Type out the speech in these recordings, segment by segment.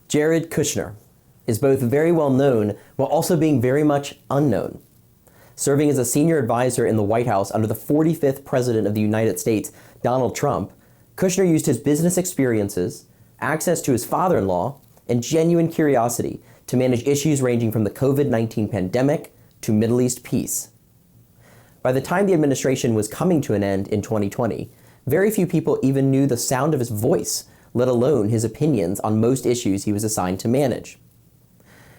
Jared Kushner is both very well known while also being very much unknown. Serving as a senior advisor in the White House under the 45th President of the United States, Donald Trump, Kushner used his business experiences, access to his father-in-law, and genuine curiosity to manage issues ranging from the COVID-19 pandemic to Middle East peace. By the time the administration was coming to an end in 2020, very few people even knew the sound of his voice, let alone his opinions on most issues he was assigned to manage.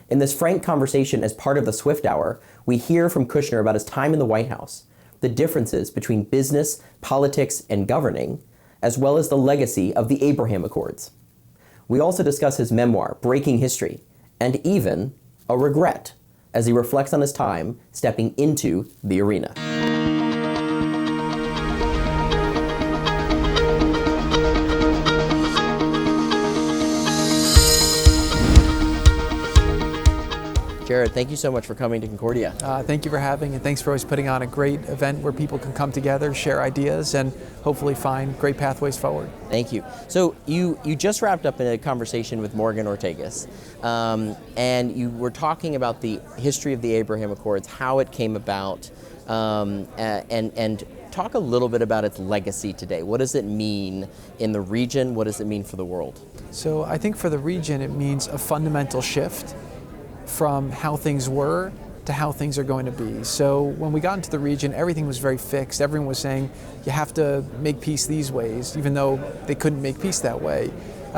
In this frank conversation as part of the Swift Hour, we hear from Kushner about his time in the White House, the differences between business, politics, and governing, as well as the legacy of the Abraham Accords. We also discuss his memoir, Breaking History, and even a regret as he reflects on his time stepping into the arena. Jared, thank you so much for coming to Concordia. Thank you for having, and thanks for always putting on a great event where people can come together, share ideas, and hopefully find great pathways forward. Thank you. So you just wrapped up in a conversation with Morgan Ortagus, and you were talking about the history of the Abraham Accords, how it came about, and talk a little bit about its legacy today. What does it mean in the region? What does it mean for the world? So I think for the region it means a fundamental shift from how things were to how things are going to be. So when we got into the region, everything was very fixed. Everyone was saying, you have to make peace these ways, even though they couldn't make peace that way.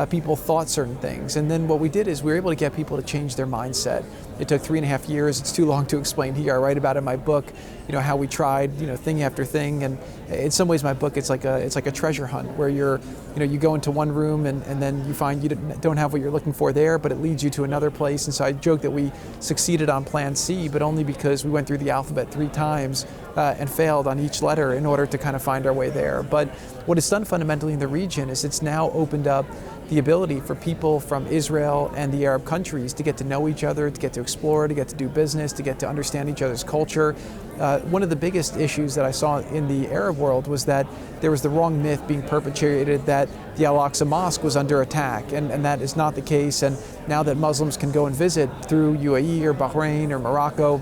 People thought certain things. And then what we did is we were able to get people to change their mindset. It took 3.5 years. It's too long to explain here. I write about it in my book, how we tried, thing after thing. And in some ways my book, it's like a treasure hunt where you go into one room and then you find you don't have what you're looking for there, but it leads you to another place. And so I joke that we succeeded on Plan C, but only because we went through the alphabet 3 times and failed on each letter in order to kind of find our way there. But what it's done fundamentally in the region is it's now opened up the ability for people from Israel and the Arab countries to get to know each other, to get to explore, to get to do business, to get to understand each other's culture. One of the biggest issues that I saw in the Arab world was that there was the wrong myth being perpetuated that the Al-Aqsa Mosque was under attack, and that is not the case. And now that Muslims can go and visit through UAE or Bahrain or Morocco,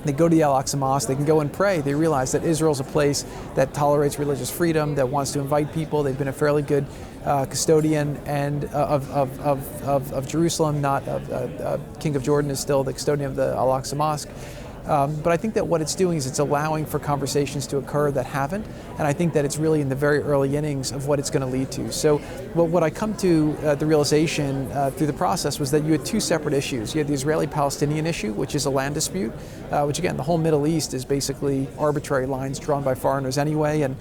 they go to the Al-Aqsa Mosque, they can go and pray. They realize that Israel's a place that tolerates religious freedom, that wants to invite people. They've been a fairly good custodian and of Jerusalem, not King of Jordan is still the custodian of the Al-Aqsa Mosque. But I think that what it's doing is it's allowing for conversations to occur that haven't, and I think that it's really in the very early innings of what it's going to lead to. So what I come to the realization through the process was that you had 2 separate issues. You had the Israeli-Palestinian issue, which is a land dispute, which again, the whole Middle East is basically arbitrary lines drawn by foreigners anyway, and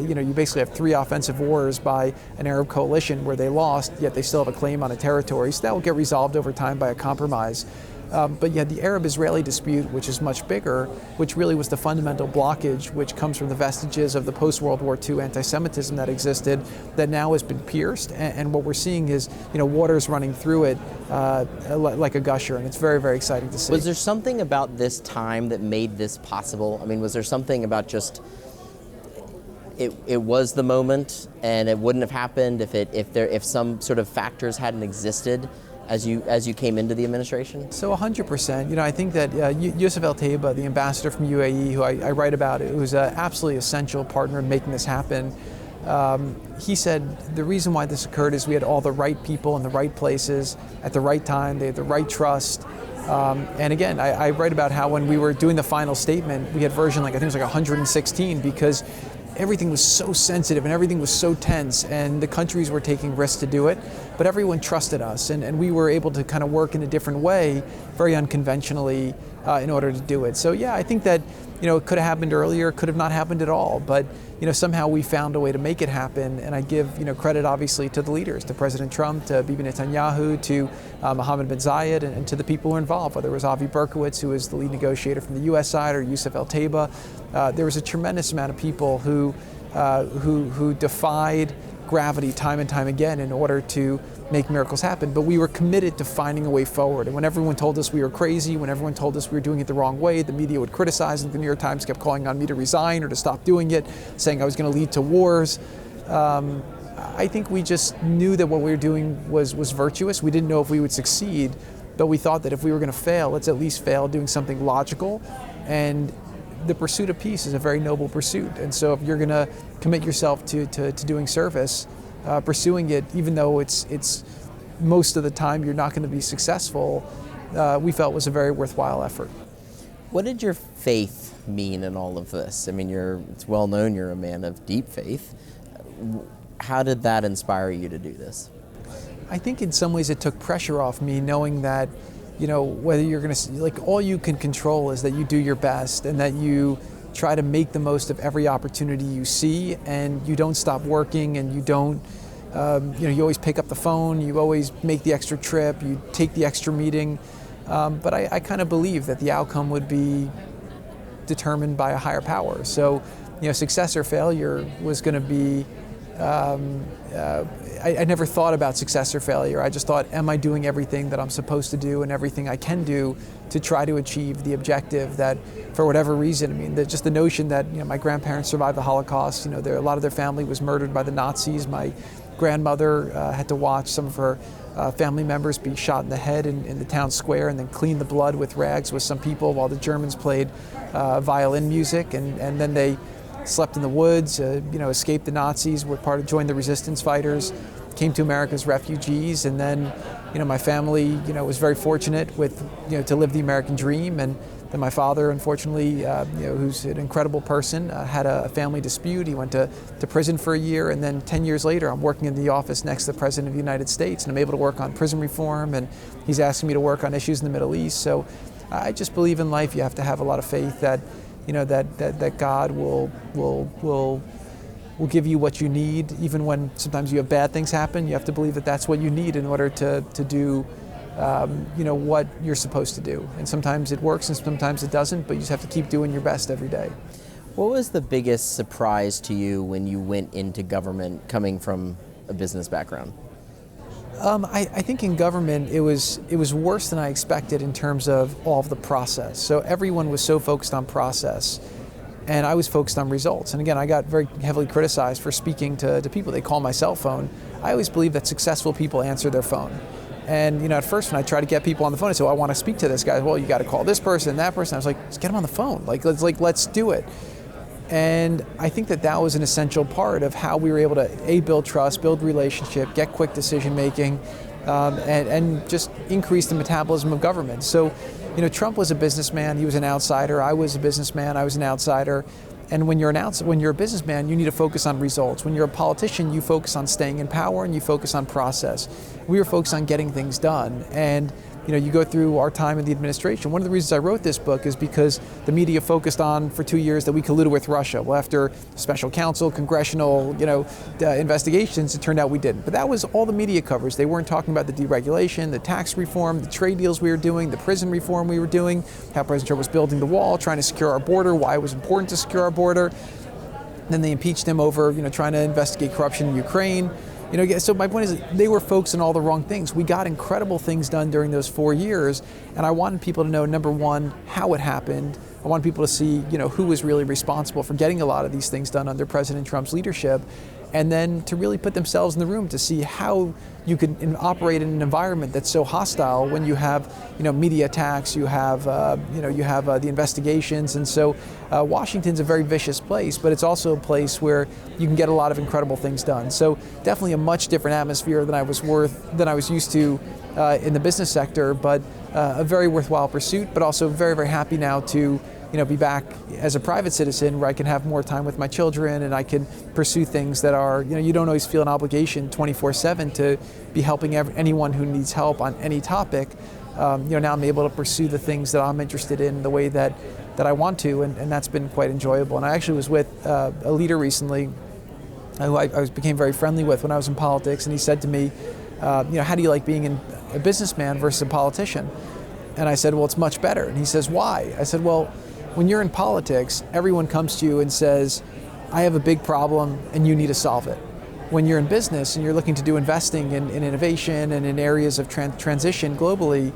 you basically have 3 offensive wars by an Arab coalition where they lost, yet they still have a claim on a territory. So that will get resolved over time by a compromise. But yeah, the Arab-Israeli dispute, which is much bigger, which really was the fundamental blockage, which comes from the vestiges of the post-World War II anti-Semitism that existed, that now has been pierced, and what we're seeing is, waters running through it like a gusher, and it's very, very exciting to see. Was there something about this time that made this possible? I mean, was there something about just it was the moment, and it wouldn't have happened if some sort of factors hadn't existed as you came into the administration? So 100%. I think that Yusuf El-Taiba, the ambassador from UAE, who I write about, it was an absolutely essential partner in making this happen. He said the reason why this occurred is we had all the right people in the right places at the right time. They had the right trust. And again, I write about how when we were doing the final statement, we had version I think it was 116, because everything was so sensitive and everything was so tense, and the countries were taking risks to do it, but everyone trusted us, and we were able to kind of work in a different way, very unconventionally, in order to do it. So yeah, I think that it could have happened earlier, could have not happened at all, but somehow we found a way to make it happen, and I give credit obviously to the leaders, to President Trump, to Bibi Netanyahu, to Mohammed bin Zayed, and to the people who were involved, whether it was Avi Berkowitz, who was the lead negotiator from the U.S. side, or Yusuf El-Taiba. There was a tremendous amount of people who defied gravity time and time again in order to make miracles happen. But we were committed to finding a way forward. And when everyone told us we were crazy, when everyone told us we were doing it the wrong way, the media would criticize, and the New York Times kept calling on me to resign or to stop doing it, saying I was going to lead to wars. I think we just knew that what we were doing was virtuous. We didn't know if we would succeed, but we thought that if we were going to fail, let's at least fail doing something logical. And the pursuit of peace is a very noble pursuit. And so if you're going to commit yourself to doing service, pursuing it, even though it's most of the time you're not going to be successful, we felt was a very worthwhile effort. What did your faith mean in all of this? I mean, it's well known you're a man of deep faith. How did that inspire you to do this? I think in some ways it took pressure off me, knowing that, whether you're going to, all you can control is that you do your best and that you try to make the most of every opportunity you see, and you don't stop working, and you don't, you always pick up the phone, you always make the extra trip, you take the extra meeting. But I kind of believe that the outcome would be determined by a higher power. So, success or failure was going to be, I never thought about success or failure. I just thought, am I doing everything that I'm supposed to do and everything I can do to try to achieve the objective that, for whatever reason, I mean, just the notion that, my grandparents survived the Holocaust, a lot of their family was murdered by the Nazis. My grandmother had to watch some of her family members be shot in the head in the town square, and then clean the blood with rags with some people while the Germans played violin music, and then they slept in the woods, escaped the Nazis, joined the resistance fighters, came to America as refugees, and then, my family, was very fortunate to live the American dream. And then my father, unfortunately, who's an incredible person, had a family dispute. He went to prison for a year, and then 10 years later, I'm working in the office next to the President of the United States, and I'm able to work on prison reform, and he's asking me to work on issues in the Middle East. So I just believe in life you have to have a lot of faith that, that God will give you what you need, even when sometimes you have bad things happen. You have to believe that that's what you need in order to do what you're supposed to do. And sometimes it works and sometimes it doesn't, but you just have to keep doing your best every day. What was the biggest surprise to you when you went into government, coming from a business background? I think in government it was worse than I expected in terms of all of the process. So everyone was so focused on process, and I was focused on results. And again, I got very heavily criticized for speaking to people. They call my cell phone. I always believe that successful people answer their phone. And at first when I try to get people on the phone, I say, well, I want to speak to this guy. Well, you got to call this person, that person. I was like, just get them on the phone. Let's do it. And I think that was an essential part of how we were able to build trust, build relationship, get quick decision making, and just increase the metabolism of government. So, Trump was a businessman. He was an outsider. I was a businessman. I was an outsider. And when you're a businessman, you need to focus on results. When you're a politician, you focus on staying in power and you focus on process. We were focused on getting things done. And you go through our time in the administration. One of the reasons I wrote this book is because the media focused on for 2 years that we colluded with Russia. Well, after special counsel, congressional, investigations, it turned out we didn't. But that was all the media covers. They weren't talking about the deregulation, the tax reform, the trade deals we were doing, the prison reform we were doing, how President Trump was building the wall, trying to secure our border, why it was important to secure our border. Then they impeached him over, trying to investigate corruption in Ukraine. So my point is they were focused on all the wrong things. We got incredible things done during those 4 years, and I wanted people to know, number one, how it happened. I wanted people to see, who was really responsible for getting a lot of these things done under President Trump's leadership, and then to really put themselves in the room to see how you can operate in an environment that's so hostile when you have, media attacks, you have the investigations, and so Washington's a very vicious place, but it's also a place where you can get a lot of incredible things done. So definitely a much different atmosphere than I was used to in the business sector, but a very worthwhile pursuit, but also very, very happy now to be back as a private citizen where I can have more time with my children and I can pursue things that are, you don't always feel an obligation 24/7 to be helping anyone who needs help on any topic. Now I'm able to pursue the things that I'm interested in the way that I want to, and that's been quite enjoyable. And I actually was with a leader recently who I became very friendly with when I was in politics, and he said to me, how do you like being a businessman versus a politician? And I said, well, it's much better. And he says, why? I said, well, when you're in politics, everyone comes to you and says, I have a big problem and you need to solve it. When you're in business and you're looking to do investing in innovation and in areas of transition globally,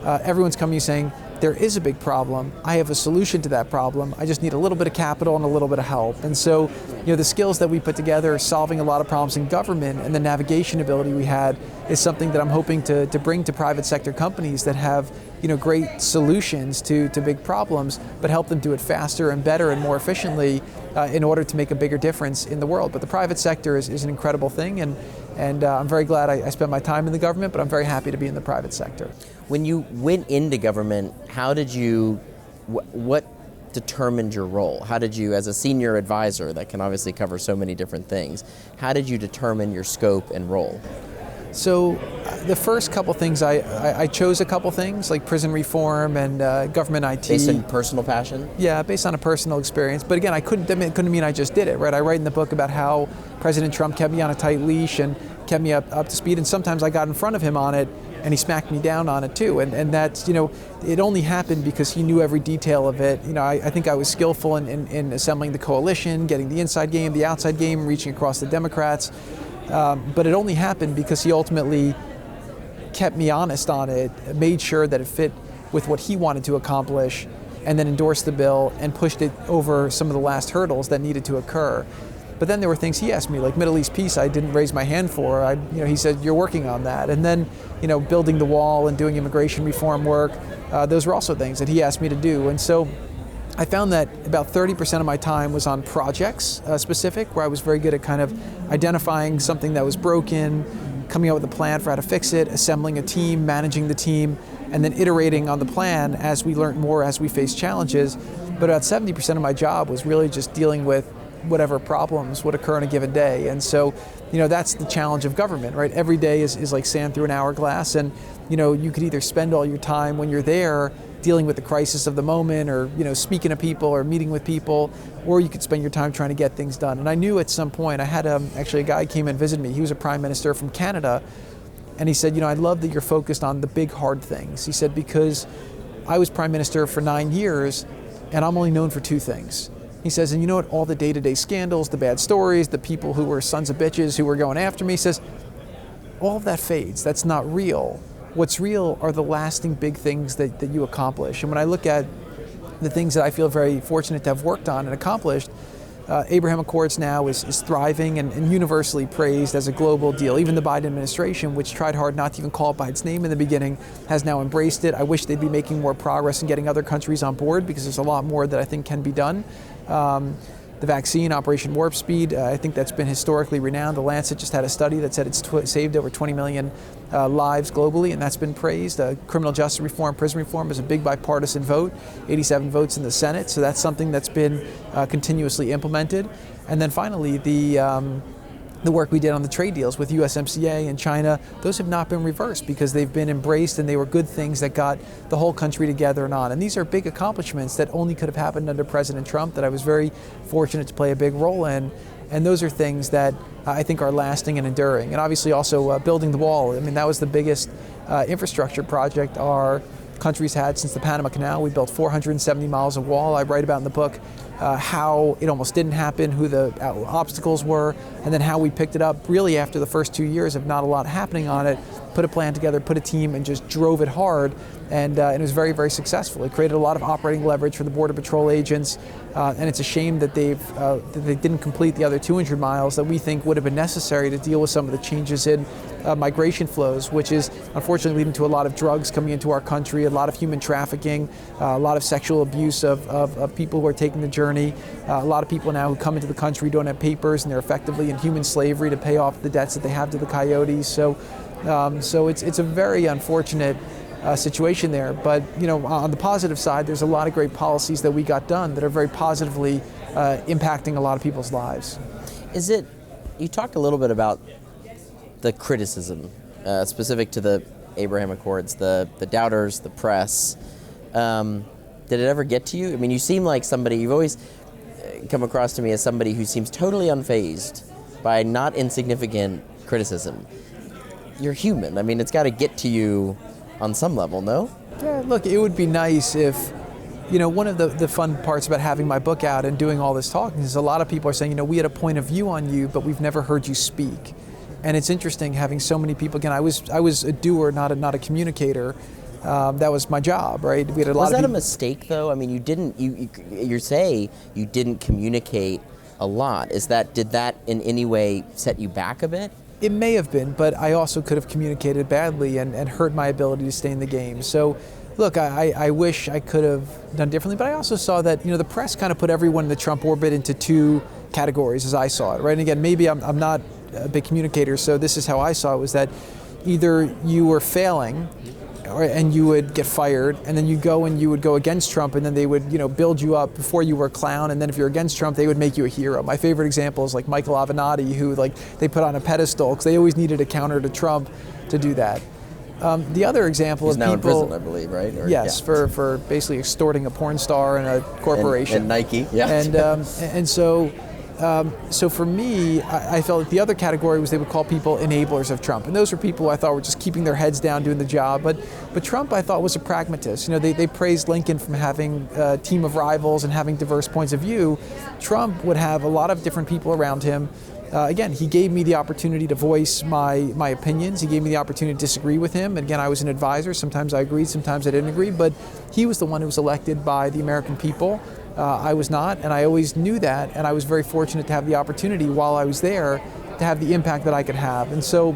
everyone's coming to you saying, there is a big problem. I have a solution to that problem. I just need a little bit of capital and a little bit of help. And so the skills that we put together, solving a lot of problems in government, and the navigation ability we had is something that I'm hoping to bring to private sector companies that have great solutions to big problems, but help them do it faster and better and more efficiently in order to make a bigger difference in the world. But the private sector is an incredible thing, and I'm very glad I spent my time in the government, but I'm very happy to be in the private sector. When you went into government, how did you, what determined your role? How did you, as a senior advisor that can obviously cover so many different things, how did you determine your scope and role? So the first couple things, I chose a couple things like prison reform and government IT. Based on personal passion? Yeah, based on a personal experience. But again, it couldn't mean I just did it, right? I write in the book about how President Trump kept me on a tight leash and kept me up to speed, and sometimes I got in front of him on it and he smacked me down on it too. And that's, it only happened because he knew every detail of it. I think I was skillful in assembling the coalition, getting the inside game, the outside game, reaching across the Democrats. But it only happened because he ultimately kept me honest on it, made sure that it fit with what he wanted to accomplish, and then endorsed the bill and pushed it over some of the last hurdles that needed to occur. But then there were things he asked me, like Middle East peace, I didn't raise my hand for. He said, you're working on that. And then, building the wall and doing immigration reform work, those were also things that he asked me to do. And so I found that about 30% of my time was on projects specific, where I was very good at kind of identifying something that was broken, coming up with a plan for how to fix it, assembling a team, managing the team, and then iterating on the plan as we learned more, as we faced challenges. But about 70% of my job was really just dealing with whatever problems would occur in a given day. And so, that's the challenge of government, right? Every day is like sand through an hourglass, and you could either spend all your time when you're there dealing with the crisis of the moment, or speaking to people or meeting with people, or you could spend your time trying to get things done. And I knew at some point, I had actually a guy came and visited me. He was a prime minister from Canada, and he said, I love that you're focused on the big hard things. He said, because I was prime minister for 9 years and I'm only known for 2 things. He says, and what, all the day-to-day scandals, the bad stories, the people who were sons of bitches who were going after me, he says, all of that fades. That's not real. What's real are the lasting big things that you accomplish. And when I look at the things that I feel very fortunate to have worked on and accomplished, Abraham Accords now is thriving and universally praised as a global deal. Even the Biden administration, which tried hard not to even call it by its name in the beginning, has now embraced it. I wish they'd be making more progress in getting other countries on board, because there's a lot more that I think can be done. The vaccine, Operation Warp Speed, I think that's been historically renowned. The Lancet just had a study that said it's saved over 20 million lives globally, and that's been praised. Criminal justice reform, prison reform is a big bipartisan vote, 87 votes in the Senate, so that's something that's been continuously implemented. And then finally, the work we did on the trade deals with USMCA and China, those have not been reversed because they've been embraced, and they were good things that got the whole country together and on. And these are big accomplishments that only could have happened under President Trump, that I was very fortunate to play a big role in. And those are things that I think are lasting and enduring. And obviously also building the wall. I mean, that was the biggest infrastructure project our country's had since the Panama Canal. We built 470 miles of wall. I write about in the book how it almost didn't happen, who the obstacles were, and then how we picked it up really after the first 2 years of not a lot happening on it, put a plan together, put a team, and just drove it hard. And it was very, very successful. It created a lot of operating leverage for the Border Patrol agents, and it's a shame that they didn't complete the other 200 miles that we think would have been necessary to deal with some of the changes in migration flows, which is unfortunately leading to a lot of drugs coming into our country, a lot of human trafficking, a lot of sexual abuse of people who are taking the journey. A lot of people now who come into the country don't have papers, and they're effectively in human slavery to pay off the debts that they have to the coyotes. So it's a very unfortunate situation there. But on the positive side, there's a lot of great policies that we got done that are very positively impacting a lot of people's lives. You talked a little bit about the criticism specific to the Abraham Accords, the doubters, the press. Did it ever get to you? I mean, you seem like somebody, you've always come across to me as somebody who seems totally unfazed by not insignificant criticism. You're human. I mean, it's got to get to you on some level, no? Yeah, look, it would be nice if, one of the fun parts about having my book out and doing all this talking is a lot of people are saying, we had a point of view on you, but we've never heard you speak. And it's interesting having so many people. Again, I was a doer, not a communicator. That was my job, right? We had a lot Was of that a mistake, though? I mean, you say you didn't communicate a lot. Did that in any way set you back a bit? It may have been, but I also could have communicated badly and hurt my ability to stay in the game. So, look, I wish I could have done differently, but I also saw that, the press kind of put everyone in the Trump orbit into two categories as I saw it, right? And again, maybe I'm not a big communicator, so this is how I saw it, was that either you were failing and you would get fired, and then you go and you would go against Trump, and then they would, build you up before you were a clown, and then if you're against Trump, they would make you a hero. My favorite example is like Michael Avenatti, who they put on a pedestal because they always needed a counter to Trump to do that. The other example He's of now people, in prison, I believe, right? Yes, yeah. for basically extorting a porn star and a corporation and Nike, yeah. And so for me, I felt like the other category was they would call people enablers of Trump, and those were people who I thought were just keeping their heads down doing the job. But Trump, I thought, was a pragmatist. They praised Lincoln from having a team of rivals and having diverse points of view. Trump would have a lot of different people around him. Again, he gave me the opportunity to voice my opinions. He gave me the opportunity to disagree with him. And again, I was an advisor. Sometimes I agreed, sometimes I didn't agree. But he was the one who was elected by the American people. I was not, and I always knew that. And I was very fortunate to have the opportunity while I was there to have the impact that I could have. And so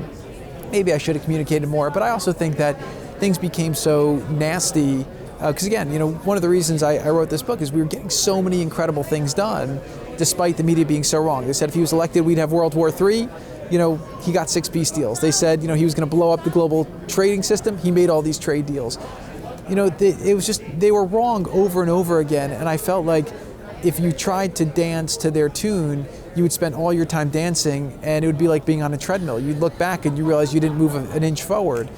maybe I should have communicated more. But I also think that things became so nasty. Because again, one of the reasons I wrote this book is we were getting so many incredible things done, despite the media being so wrong. They said if he was elected, we'd have World War III. He got 6 peace deals. They said, he was going to blow up the global trading system. He made all these trade deals. It was just, they were wrong over and over again. And I felt like if you tried to dance to their tune, you would spend all your time dancing, and it would be like being on a treadmill. You'd look back and you realize you didn't move an inch forward.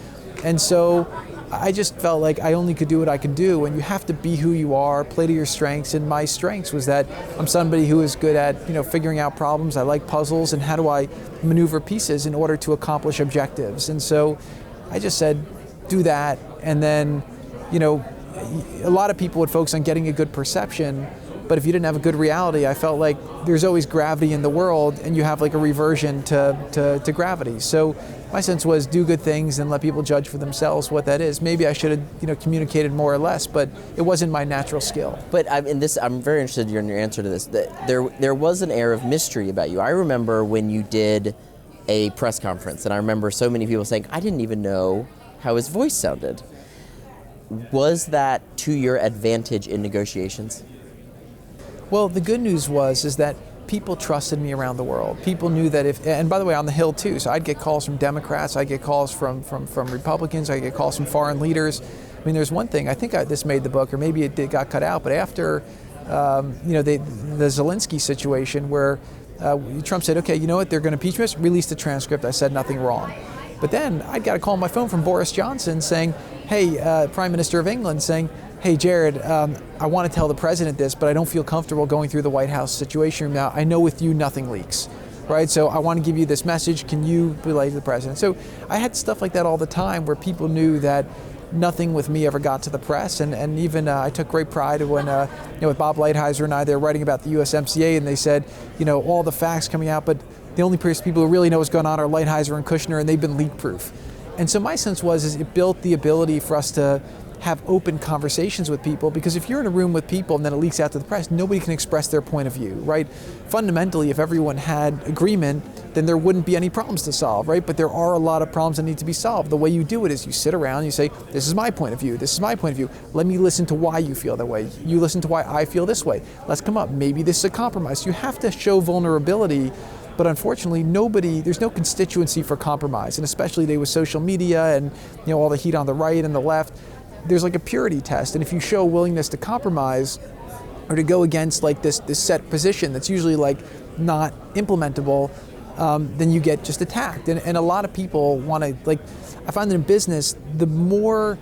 And so I just felt like I only could do what I could do, and you have to be who you are, play to your strengths. And my strengths was that I'm somebody who is good at, figuring out problems. I like puzzles, and how do I maneuver pieces in order to accomplish objectives. And so I just said, do that. And then, a lot of people would focus on getting a good perception, but if you didn't have a good reality, I felt like there's always gravity in the world, and you have like a reversion to gravity. So my sense was do good things and let people judge for themselves what that is. Maybe I should have communicated more or less, but it wasn't my natural skill. But I'm very interested in your answer to this. There was an air of mystery about you. I remember when you did a press conference, and I remember so many people saying, I didn't even know how his voice sounded. Was that to your advantage in negotiations? Well, the good news is that people trusted me around the world. People knew that and by the way, on the Hill too, so I'd get calls from Democrats, I'd get calls from Republicans, I'd get calls from foreign leaders. I mean, there's one thing, I think this made the book, or maybe it got cut out, but after the Zelensky situation where Trump said, okay, you know what, they're going to impeach me, release the transcript, I said nothing wrong. But then I got a call on my phone from Boris Johnson saying, hey, Prime Minister of England, saying, hey, Jared, I want to tell the president this, but I don't feel comfortable going through the White House situation room now. I know with you nothing leaks, right? So I want to give you this message. Can you relay to the president? So I had stuff like that all the time where people knew that nothing with me ever got to the press. And even I took great pride when, with Bob Lighthizer and I, they were writing about the USMCA, and they said, all the facts coming out, but the only people who really know what's going on are Lighthizer and Kushner, and they've been leak-proof. And so my sense is it built the ability for us to have open conversations with people, because if you're in a room with people and then it leaks out to the press, nobody can express their point of view, right? Fundamentally, if everyone had agreement, then there wouldn't be any problems to solve, right? But there are a lot of problems that need to be solved. The way you do it is you sit around, you say, this is my point of view, this is my point of view. Let me listen to why you feel that way. You listen to why I feel this way. Let's come up. Maybe this is a compromise. You have to show vulnerability. But unfortunately, there's no constituency for compromise, and especially today with social media and all the heat on the right and the left, there's like a purity test. And if you show willingness to compromise or to go against like this set position that's usually like not implementable, then you get just attacked. And a lot of people want to, like, I find that in business, the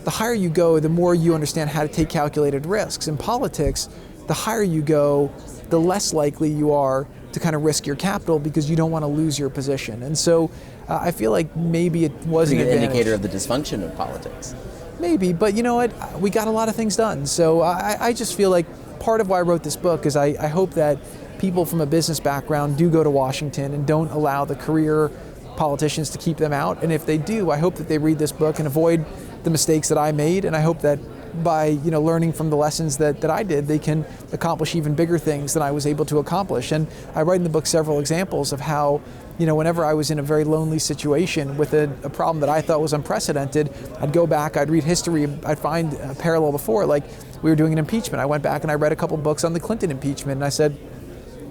higher you go, the more you understand how to take calculated risks. In politics, the higher you go, the less likely you are to kind of risk your capital because you don't want to lose your position. And so I feel like maybe it was an advantage. Indicator of the dysfunction of politics. Maybe, but you know what? We got a lot of things done. So I just feel like part of why I wrote this book is I hope that people from a business background do go to Washington and don't allow the career politicians to keep them out. And if they do, I hope that they read this book and avoid the mistakes that I made. And I hope that by learning from the lessons that I did, they can accomplish even bigger things than I was able to accomplish. And I write in the book several examples of how whenever I was in a very lonely situation with a problem that I thought was unprecedented, I'd go back, I'd read history, I'd find a parallel before. Like, we were doing an impeachment. I went back and I read a couple books on the Clinton impeachment, and I said,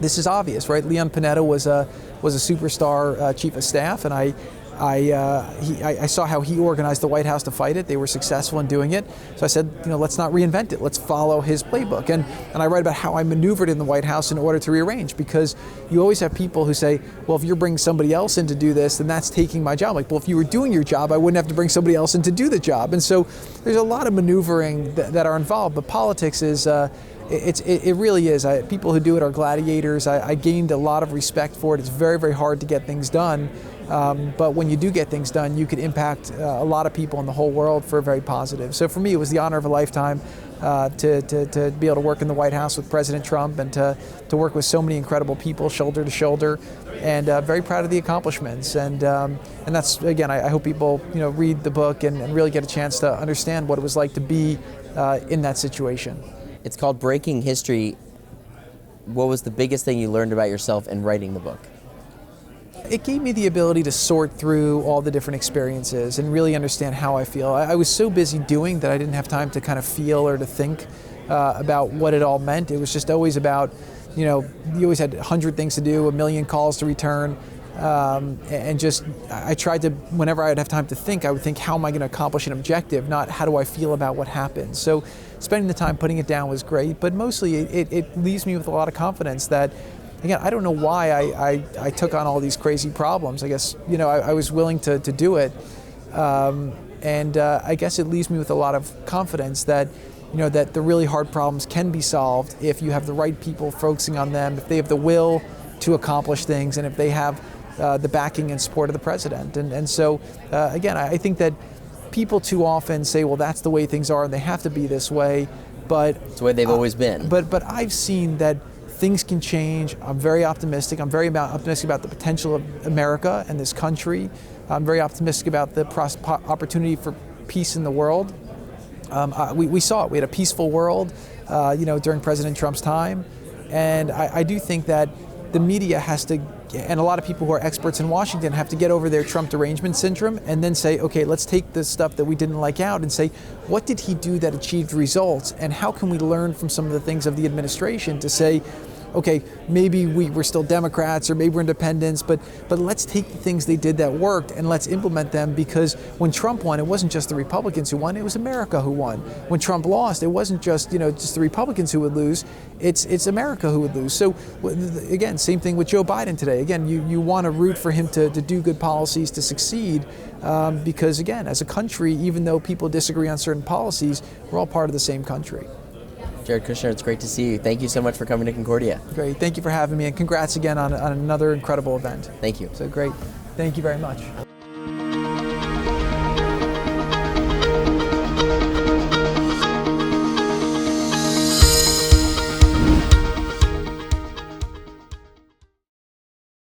this is obvious, right? Leon Panetta was a superstar chief of staff, and I saw how he organized the White House to fight it. They were successful in doing it. So I said, let's not reinvent it. Let's follow his playbook. And I write about how I maneuvered in the White House in order to rearrange, because you always have people who say, well, if you're bringing somebody else in to do this, then that's taking my job. Like, well, if you were doing your job, I wouldn't have to bring somebody else in to do the job. And so there's a lot of maneuvering that are involved, but politics is, it really is. People who do it are gladiators. I gained a lot of respect for it. It's very, very hard to get things done. But when you do get things done, you can impact a lot of people in the whole world for a very positive. So for me, it was the honor of a lifetime to be able to work in the White House with President Trump, and to work with so many incredible people, shoulder to shoulder, and very proud of the accomplishments. And that's, again, I hope people read the book and really get a chance to understand what it was like to be in that situation. It's called Breaking History. What was the biggest thing you learned about yourself in writing the book? It gave me the ability to sort through all the different experiences and really understand how I feel. I was so busy doing that I didn't have time to kind of feel or to think about what it all meant. It was just always about, you always had 100 things to do, 1 million calls to return. And just, I tried to, whenever I'd have time to think, I would think, how am I going to accomplish an objective, not how do I feel about what happened. So spending the time putting it down was great, but mostly it leaves me with a lot of confidence that, again, I don't know why I took on all these crazy problems. I guess, I was willing to do it. And I guess it leaves me with a lot of confidence that, that the really hard problems can be solved if you have the right people focusing on them, if they have the will to accomplish things, and if they have the backing and support of the president. And so, again, I think that people too often say, well, that's the way things are and they have to be this way. But it's the way they've always been. But I've seen that things can change. I'm very optimistic. I'm very optimistic about the potential of America and this country. I'm very optimistic about the opportunity for peace in the world. We saw it. We had a peaceful world, during President Trump's time. And I do think that the media has to, and a lot of people who are experts in Washington have to get over their Trump derangement syndrome and then say, okay, let's take the stuff that we didn't like out and say, what did he do that achieved results? And how can we learn from some of the things of the administration to say, okay, maybe we were still Democrats or maybe we're independents, but let's take the things they did that worked and let's implement them, because when Trump won, it wasn't just the Republicans who won, it was America who won. When Trump lost, it wasn't just, just the Republicans who would lose, it's America who would lose. So again, same thing with Joe Biden today. Again, you want to root for him to do good policies, to succeed, because again, as a country, even though people disagree on certain policies, we're all part of the same country. Jared Kushner, it's great to see you. Thank you so much for coming to Concordia. Great. Thank you for having me, and congrats again on another incredible event. Thank you. So great. Thank you very much.